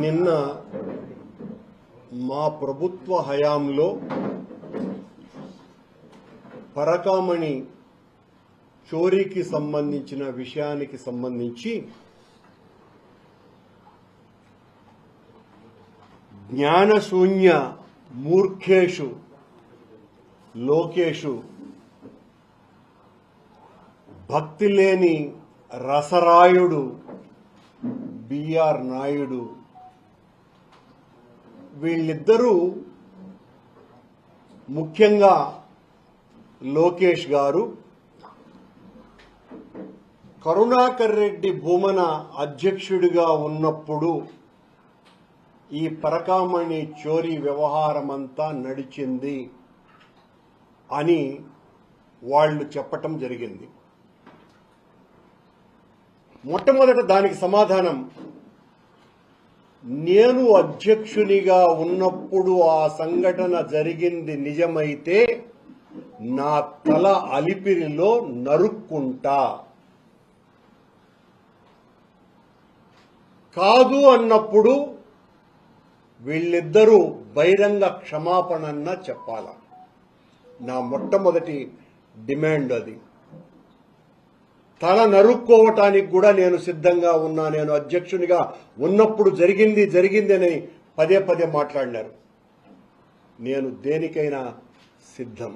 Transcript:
నిన్న మా ప్రభుత్వ హయాంలో పరకామణి చోరీకి సంబంధించిన విషయానికి సంబంధించి జ్ఞానశూన్య మూర్ఖేషు లోకేషు భక్తి లేని రసరాయుడు బిఆర్ నాయుడు వీళ్ళిద్దరూ ముఖ్యంగా లోకేష్ గారు కరుణాకర్ రెడ్డి భూమన అధ్యక్షుడిగా ఉన్నప్పుడు ఈ పరకామణి చోరీ వ్యవహారమంతా నడిచింది అని వాళ్ళు చెప్పటం జరిగింది. మొట్టమొదట దానికి సమాధానం, నేను అధ్యక్షునిగా ఉన్నప్పుడు ఆ సంఘటన జరిగింది నిజమైతే నా తల అలిపిరిలో నరుక్కుంటా, కాదు అన్నప్పుడు వీళ్ళిద్దరూ బహిరంగ క్షమాపణన్నా చెప్పాలా. నా మొట్టమొదటి డిమాండ్ అది. తల నరుక్కోవటానికి కూడా నేను సిద్ధంగా ఉన్నా. నేను అధ్యక్షునిగా ఉన్నప్పుడు జరిగింది అని పదే పదే మాట్లాడినారు. నేను దేనికైనా సిద్ధం.